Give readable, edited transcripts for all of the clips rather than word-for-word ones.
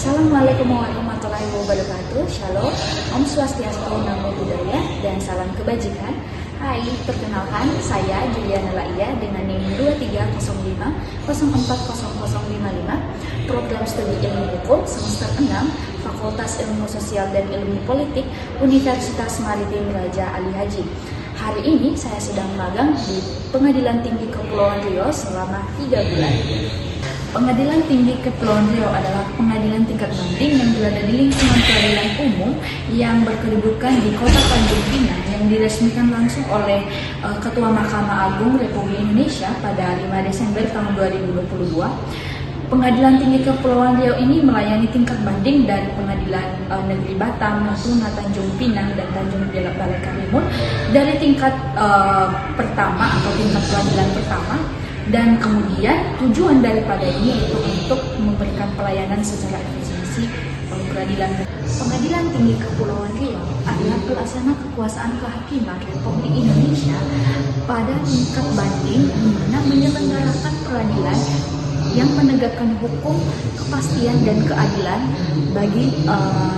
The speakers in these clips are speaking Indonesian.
Assalamualaikum warahmatullahi wabarakatuh. Shalom, Om Swastiastu, Namo Buddhaya, dan salam kebajikan. Hai, perkenalkan saya Juliana Laia dengan NIM 2305 Program Studi Ilmu Hukum semester 6, Fakultas Ilmu Sosial dan Ilmu Politik, Universitas Maritim Raja Ali Haji. Hari ini saya sedang magang di Pengadilan Tinggi Kepulauan Riau selama 3 bulan. Pengadilan Tinggi Kepulauan Riau adalah pengadilan tingkat banding yang berada di lingkungan peradilan umum yang berkedudukan di Kota Tanjung Pinang yang diresmikan langsung oleh Ketua Mahkamah Agung Republik Indonesia pada 5 Desember tahun 2022. Pengadilan Tinggi Kepulauan Riau ini melayani tingkat banding dari Pengadilan Negeri Batam, Natuna, Tanjung Pinang, dan Tanjung Balai Karimun dari tingkat pertama atau tingkat peradilan pertama. Dan kemudian tujuan daripada ini itu untuk memberikan pelayanan secara efisiensi peradilan. Pengadilan Tinggi Kepulauan Riau adalah pelaksana kekuasaan kehakiman Republik Indonesia pada tingkat banding di mana menyelenggarakan peradilan yang menegakkan hukum, kepastian, dan keadilan bagi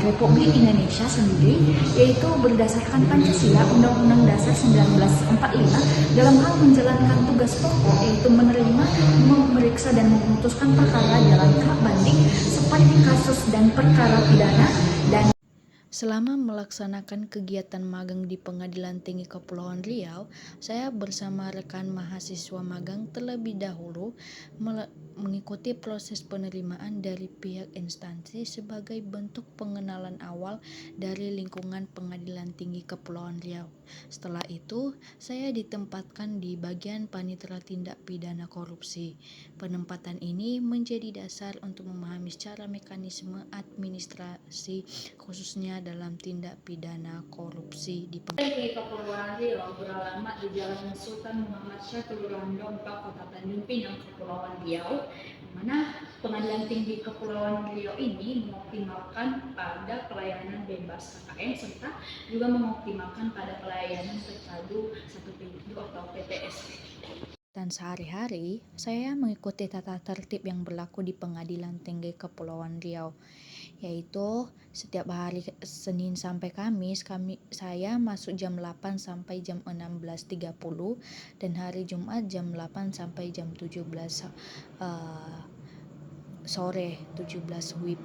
Republik Indonesia sendiri, yaitu berdasarkan Pancasila Undang-Undang Dasar 1945 dalam hal menjalankan tugas pokok, yaitu menerima, memeriksa, dan memutuskan perkara dalam tahap banding seperti kasus dan perkara pidana. Dan selama melaksanakan kegiatan magang di Pengadilan Tinggi Kepulauan Riau, saya bersama rekan mahasiswa magang terlebih dahulu mengikuti proses penerimaan dari pihak instansi sebagai bentuk pengenalan awal dari lingkungan Pengadilan Tinggi Kepulauan Riau. Setelah itu, saya ditempatkan di bagian Panitera Tindak Pidana Korupsi. Penempatan ini menjadi dasar untuk memahami secara mekanisme administrasi khususnya dalam tindak pidana korupsi di Pengadilan Tinggi Kepulauan Riau beralamat di Jalan Sultan Muhammad Shah, Kelurahan Dompa, Kota Tanjung Pinang, Kepulauan Riau, di mana Pengadilan Tinggi Kepulauan Riau ini mengoptimalkan pada pelayanan bebas KKN serta juga mengoptimalkan pada pelayanan terpadu satu pintu atau PTS. Dan sehari-hari, saya mengikuti tata tertib yang berlaku di Pengadilan Tinggi Kepulauan Riau, yaitu setiap hari Senin sampai Kamis saya masuk jam 8 sampai jam 16.30 dan hari Jumat jam 8 sampai jam 17 sore 17 WIB.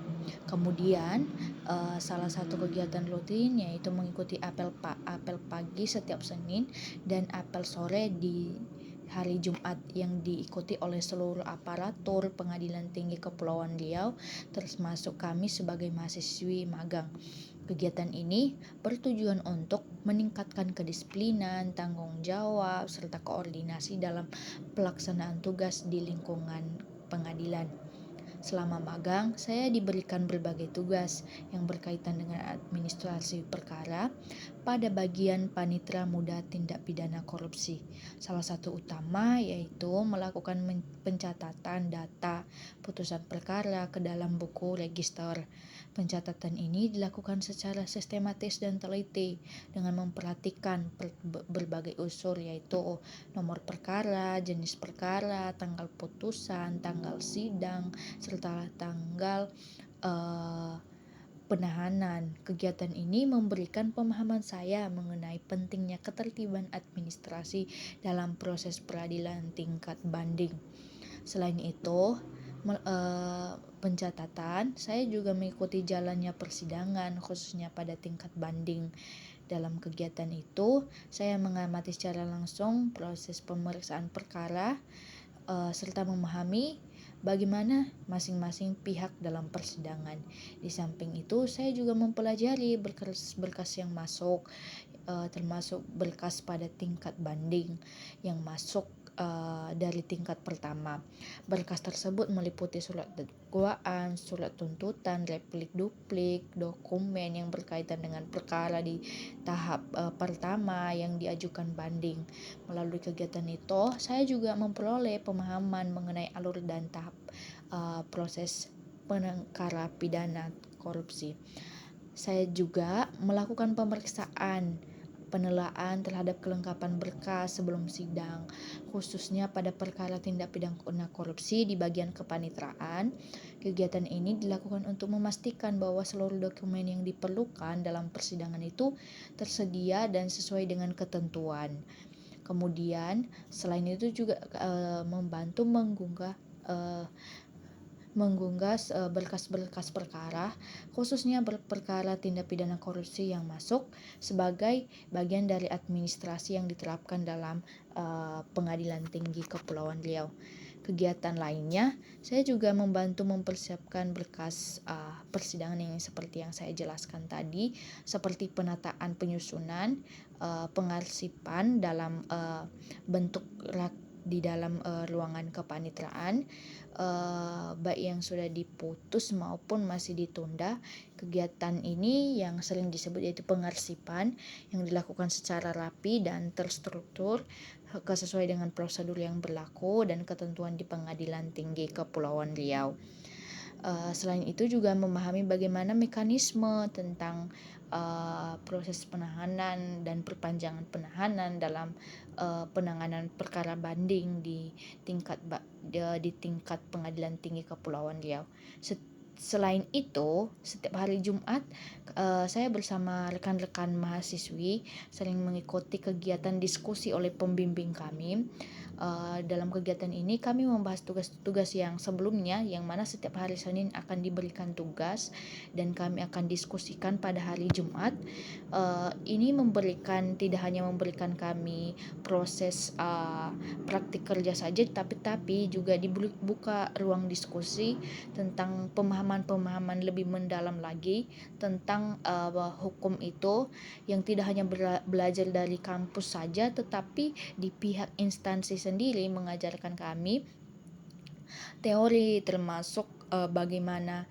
Kemudian salah satu kegiatan rutin yaitu mengikuti apel pagi setiap Senin dan apel sore di hari Jumat yang diikuti oleh seluruh aparatur Pengadilan Tinggi Kepulauan Riau, termasuk kami sebagai mahasiswi magang. Kegiatan ini bertujuan untuk meningkatkan kedisiplinan, tanggung jawab, serta koordinasi dalam pelaksanaan tugas di lingkungan pengadilan. Selama magang, saya diberikan berbagai tugas yang berkaitan dengan administrasi perkara pada bagian Panitera Muda Tindak Pidana Korupsi. Salah satu utama yaitu melakukan pencatatan data putusan perkara ke dalam buku register. Pencatatan ini dilakukan secara sistematis dan teliti dengan memperhatikan berbagai unsur yaitu nomor perkara, jenis perkara, tanggal putusan, tanggal sidang, serta tanggal penahanan. Kegiatan ini memberikan pemahaman saya mengenai pentingnya ketertiban administrasi dalam proses peradilan tingkat banding. Selain itu, pencatatan, saya juga mengikuti jalannya persidangan khususnya pada tingkat banding. Dalam kegiatan itu, saya mengamati secara langsung proses pemeriksaan perkara serta memahami bagaimana masing-masing pihak dalam persidangan. Di samping itu, saya juga mempelajari berkas yang masuk, termasuk berkas pada tingkat banding yang masuk dari tingkat pertama. Berkas tersebut meliputi surat dakwaan, surat tuntutan, replik duplik, dokumen yang berkaitan dengan perkara di tahap pertama yang diajukan banding. Melalui kegiatan itu, saya juga memperoleh pemahaman mengenai alur dan tahap proses perkara pidana korupsi. Saya juga melakukan pemeriksaan penelaan terhadap kelengkapan berkas sebelum sidang, khususnya pada perkara tindak pidana korupsi di bagian kepanitraan. Kegiatan ini dilakukan untuk memastikan bahwa seluruh dokumen yang diperlukan dalam persidangan itu tersedia dan sesuai dengan ketentuan. Kemudian selain itu juga membantu mengunggah berkas-berkas perkara, khususnya perkara tindak pidana korupsi yang masuk sebagai bagian dari administrasi yang diterapkan dalam Pengadilan Tinggi Kepulauan Riau. Kegiatan lainnya, saya juga membantu mempersiapkan berkas persidangan yang seperti yang saya jelaskan tadi, seperti penataan penyusunan, pengarsipan dalam bentuk di dalam ruangan kepanitraan, baik yang sudah diputus maupun masih ditunda. Kegiatan ini yang sering disebut yaitu pengarsipan, yang dilakukan secara rapi dan terstruktur sesuai dengan prosedur yang berlaku dan ketentuan di Pengadilan Tinggi Kepulauan Riau. Selain itu juga memahami bagaimana mekanisme tentang proses penahanan dan perpanjangan penahanan dalam penanganan perkara banding di tingkat Pengadilan Tinggi Kepulauan Riau. Selain itu, setiap hari Jumat saya bersama rekan-rekan mahasiswi sering mengikuti kegiatan diskusi oleh pembimbing kami. Dalam kegiatan ini kami membahas tugas-tugas yang sebelumnya, yang mana setiap hari Senin akan diberikan tugas dan kami akan diskusikan pada hari Jumat. Ini tidak hanya memberikan kami proses praktik kerja saja, tapi juga dibuka ruang diskusi tentang pemahaman lebih mendalam lagi tentang hukum itu, yang tidak hanya belajar dari kampus saja, tetapi di pihak instansi sendiri mengajarkan kami teori termasuk bagaimana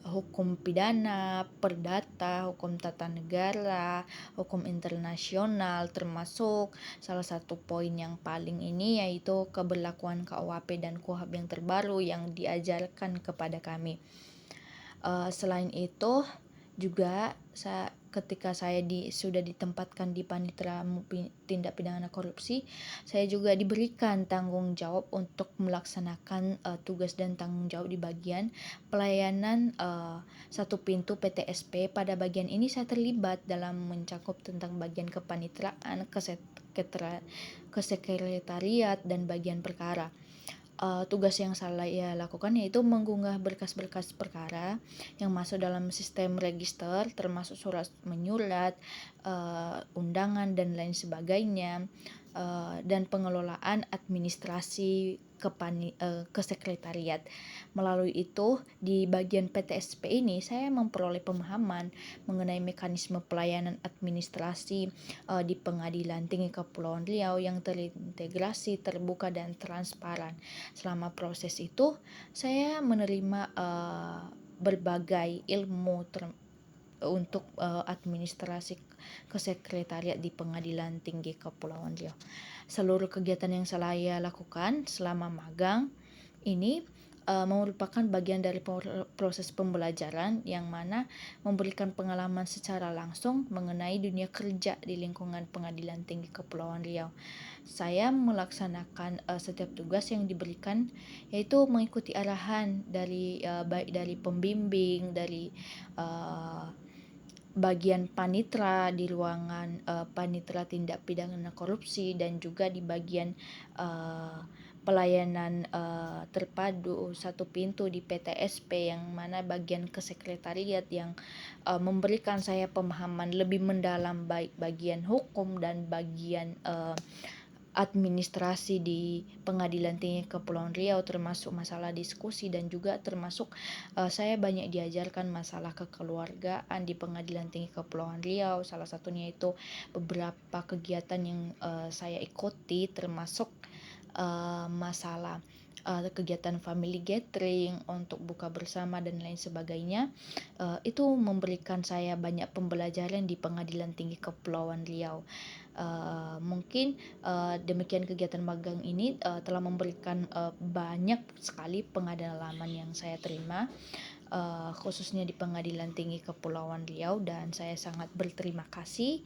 hukum pidana, perdata, hukum tata negara, hukum internasional, termasuk salah satu poin yang paling ini yaitu keberlakuan KUHP dan KUHAP yang terbaru yang diajarkan kepada kami. Selain itu juga ketika saya sudah ditempatkan di Panitera Tindak Pidana Korupsi, saya juga diberikan tanggung jawab untuk melaksanakan tugas dan tanggung jawab di bagian pelayanan satu pintu PTSP. Pada bagian ini saya terlibat dalam mencakup tentang bagian kepanitraan, kesekretariat, dan bagian perkara. Tugas yang saya lakukan yaitu mengunggah berkas-berkas perkara yang masuk dalam sistem register, termasuk surat menyurat, undangan dan lain sebagainya, dan pengelolaan administrasi kesekretariat. Melalui itu, di bagian PTSP ini saya memperoleh pemahaman mengenai mekanisme pelayanan administrasi di Pengadilan Tinggi Kepulauan Riau yang terintegrasi, terbuka, dan transparan. Selama proses itu, saya menerima berbagai ilmu untuk administrasi kesekretariat di Pengadilan Tinggi Kepulauan Riau. Seluruh kegiatan yang saya lakukan selama magang ini merupakan bagian dari proses pembelajaran yang mana memberikan pengalaman secara langsung mengenai dunia kerja di lingkungan Pengadilan Tinggi Kepulauan Riau. Saya melaksanakan setiap tugas yang diberikan, yaitu mengikuti arahan baik dari pembimbing, dari bagian panitra di ruangan panitra tindak pidana korupsi, dan juga di bagian pelayanan terpadu satu pintu di PTSP, yang mana bagian kesekretariat yang memberikan saya pemahaman lebih mendalam baik bagian hukum dan bagian administrasi di Pengadilan Tinggi Kepulauan Riau, termasuk masalah diskusi, dan juga termasuk saya banyak diajarkan masalah kekeluargaan di Pengadilan Tinggi Kepulauan Riau. Salah satunya itu beberapa kegiatan yang saya ikuti, termasuk masalah kegiatan family gathering untuk buka bersama dan lain sebagainya. Itu memberikan saya banyak pembelajaran di Pengadilan Tinggi Kepulauan Riau. Mungkin demikian kegiatan magang ini telah memberikan banyak sekali pengalaman yang saya terima. khususnya di Pengadilan Tinggi Kepulauan Riau, dan saya sangat berterima kasih.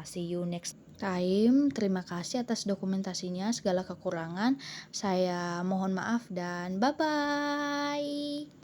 See you next time. Terima kasih atas dokumentasinya. Segala kekurangan saya mohon maaf dan bye bye.